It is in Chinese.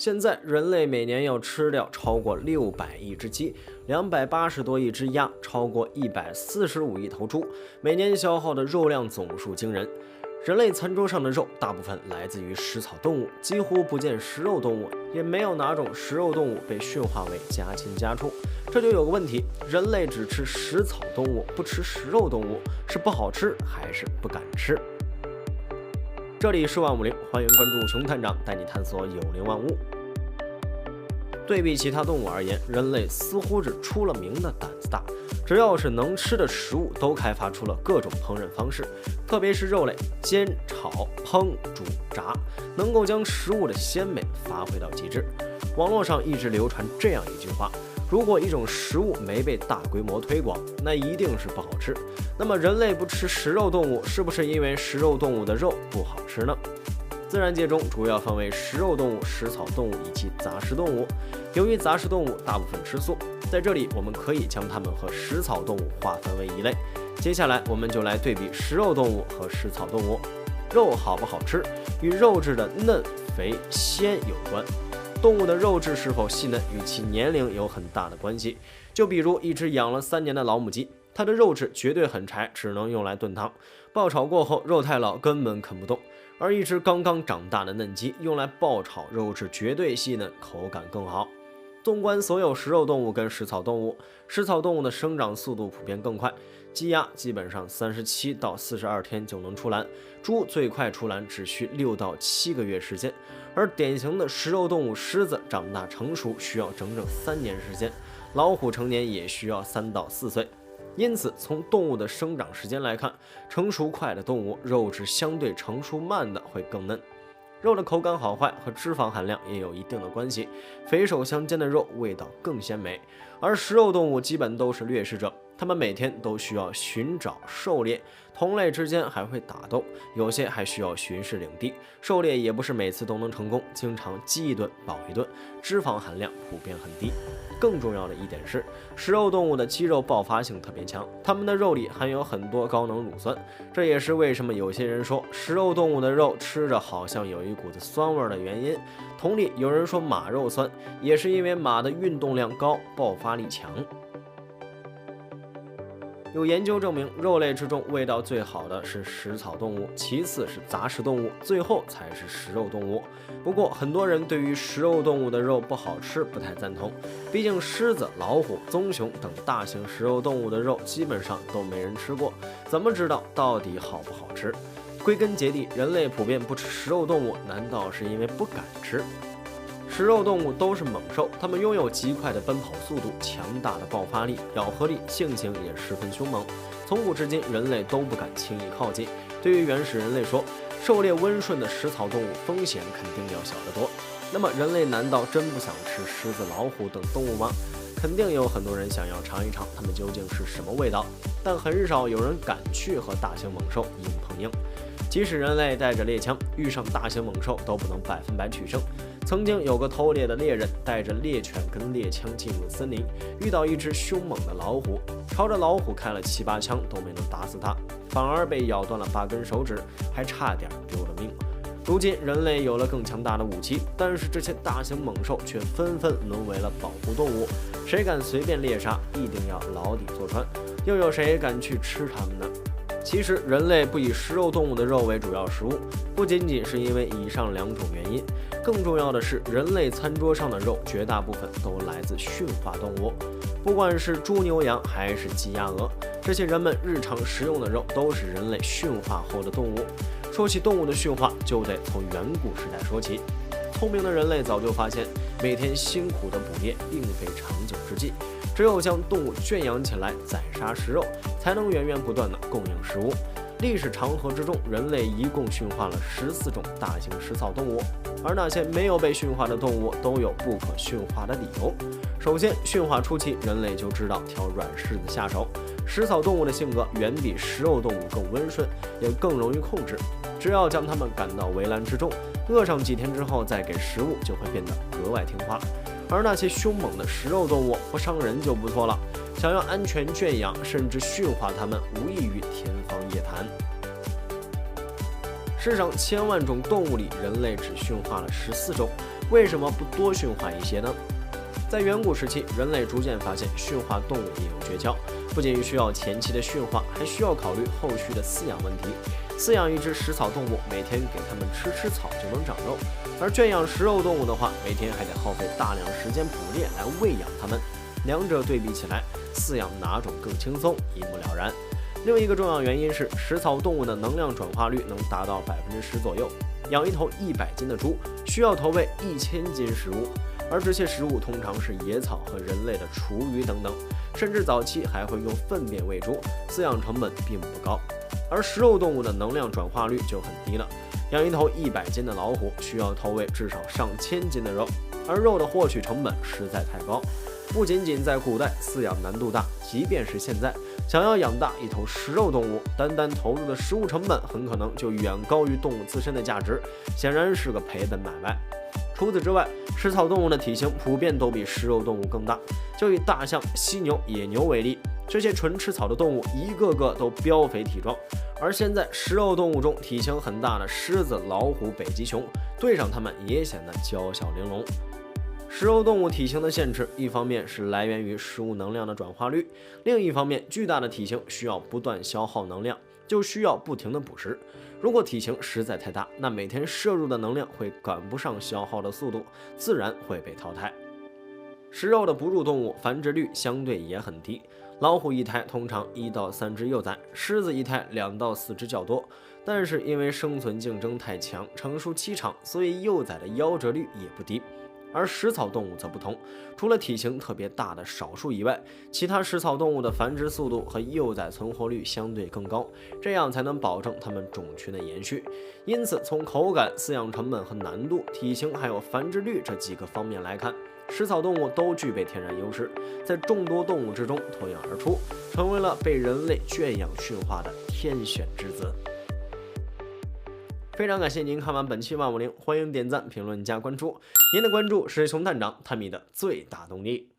现在人类每年要吃掉超过600亿只鸡，280多亿只鸭，超过145亿头猪，每年消耗的肉量总数惊人。人类餐桌上的肉大部分来自于食草动物，几乎不见食肉动物，也没有哪种食肉动物被驯化为家禽家畜。这就有个问题，人类只吃食草动物，不吃食肉动物，是不好吃还是不敢吃？这里是万物灵，欢迎关注熊探长，带你探索有灵万物。对比其他动物而言，人类似乎是出了名的胆子大，只要是能吃的食物都开发出了各种烹饪方式，特别是肉类，煎、炒、烹、煮、炸，能够将食物的鲜美发挥到极致。网络上一直流传这样一句话：如果一种食物没被大规模推广，那一定是不好吃。那么人类不吃食肉动物，是不是因为食肉动物的肉不好吃呢？自然界中主要分为食肉动物、食草动物以及杂食动物。由于杂食动物大部分吃素，在这里我们可以将它们和食草动物划分为一类。接下来我们就来对比食肉动物和食草动物。肉好不好吃，与肉质的嫩、肥、鲜有关。动物的肉质是否细嫩，与其年龄有很大的关系。就比如一只养了3年的老母鸡，它的肉质绝对很柴，只能用来炖汤。爆炒过后，肉太老，根本啃不动。而一只刚刚长大的嫩鸡，用来爆炒，肉质绝对细嫩，口感更好。纵观所有食肉动物跟食草动物，食草动物的生长速度普遍更快，鸡鸭基本上37到42天就能出栏，猪最快出栏只需6到7个月时间，而典型的食肉动物狮子长大成熟需要整整3年时间，老虎成年也需要3到4岁。因此，从动物的生长时间来看，成熟快的动物肉质相对成熟慢的会更嫩。肉的口感好坏和脂肪含量也有一定的关系，肥瘦相间的肉味道更鲜美。而食肉动物基本都是掠食者，它们每天都需要寻找狩猎，同类之间还会打斗，有些还需要巡视领地。狩猎也不是每次都能成功，经常饥一顿饱一顿，脂肪含量普遍很低。更重要的一点是，食肉动物的肌肉爆发性特别强，它们的肉里含有很多高能乳酸，这也是为什么有些人说食肉动物的肉吃着好像有一股子酸味的原因。同理，有人说马肉酸，也是因为马的运动量高，爆发力强。有研究证明，肉类之中味道最好的是食草动物，其次是杂食动物，最后才是食肉动物。不过，很多人对于食肉动物的肉不好吃不太赞同，毕竟狮子、老虎、棕熊等大型食肉动物的肉基本上都没人吃过，怎么知道到底好不好吃？归根结底，人类普遍不吃食肉动物，难道是因为不敢吃？食肉动物都是猛兽，它们拥有极快的奔跑速度、强大的爆发力、咬合力，性情也十分凶猛。从古至今，人类都不敢轻易靠近。对于原始人类说，狩猎温顺的食草动物风险肯定要小得多。那么，人类难道真不想吃狮子、老虎等动物吗？肯定有很多人想要尝一尝它们究竟是什么味道，但很少有人敢去和大型猛兽硬碰硬。即使人类带着猎枪，遇上大型猛兽都不能100%取胜。曾经有个偷猎的猎人带着猎犬跟猎枪进入森林，遇到一只凶猛的老虎，朝着老虎开了7、8枪都没能打死它，反而被咬断了8根手指，还差点丢了命。如今人类有了更强大的武器，但是这些大型猛兽却纷纷沦为了保护动物，谁敢随便猎杀，一定要牢底坐穿，又有谁敢去吃它们呢？其实人类不以食肉动物的肉为主要食物，不仅仅是因为以上2种原因，更重要的是人类餐桌上的肉绝大部分都来自驯化动物，不管是猪牛羊还是鸡鸭鹅，这些人们日常食用的肉都是人类驯化后的动物。说起动物的驯化，就得从远古时代说起。聪明的人类早就发现，每天辛苦的捕猎并非长久之计，只有将动物圈养起来，宰杀食肉，才能源源不断的供应食物。历史长河之中，人类一共驯化了14种大型食草动物，而那些没有被驯化的动物都有不可驯化的理由。首先，驯化初期，人类就知道挑软柿子下手。食草动物的性格远比食肉动物更温顺，也更容易控制。只要将它们赶到围栏之中，饿上几天之后再给食物，就会变得格外听话。而那些凶猛的食肉动物不伤人就不错了，想要安全圈养甚至驯化它们，无异于天方夜谭。世上千万种动物里，人类只驯化了14种，为什么不多驯化一些呢？在远古时期，人类逐渐发现驯化动物也有诀窍，不仅需要前期的驯化，还需要考虑后续的饲养问题。饲养一只食草动物，每天给它们吃草就能长肉；而圈养食肉动物的话，每天还得耗费大量时间捕猎来喂养它们。两者对比起来，饲养哪种更轻松，一目了然。另一个重要原因是，食草动物的能量转化率能达到10%左右。养一头100斤的猪，需要投喂1000斤食物。而这些食物通常是野草和人类的厨余等等，甚至早期还会用粪便喂猪，饲养成本并不高。而食肉动物的能量转化率就很低了，养一头100斤的老虎需要投喂至少上千斤的肉，而肉的获取成本实在太高。不仅仅在古代饲养难度大，即便是现在，想要养大一头食肉动物，单投入的食物成本很可能就远高于动物自身的价值，显然是个赔本买卖。除此之外，食草动物的体型普遍都比食肉动物更大。就以大象、犀牛、野牛为例，这些纯吃草的动物一个个都膘肥体壮。而现在食肉动物中体型很大的狮子、老虎、北极熊，对上它们也显得娇小玲珑。食肉动物体型的限制，一方面是来源于食物能量的转化率，另一方面，巨大的体型需要不断消耗能量，就需要不停的捕食。如果体型实在太大，那每天摄入的能量会赶不上消耗的速度，自然会被淘汰。食肉的哺乳动物繁殖率相对也很低，老虎一胎通常1到3只幼崽，狮子一胎2到4只较多。但是因为生存竞争太强，成熟期长，所以幼崽的夭折率也不低。而食草动物则不同，除了体型特别大的少数以外，其他食草动物的繁殖速度和幼崽存活率相对更高，这样才能保证它们种群的延续。因此，从口感、饲养成本和难度、体型还有繁殖率这几个方面来看，食草动物都具备天然优势，在众多动物之中脱颖而出，成为了被人类圈养驯化的天选之子。非常感谢您看完本期万物灵，欢迎点赞、评论、加关注。您的关注是熊探长探秘的最大动力。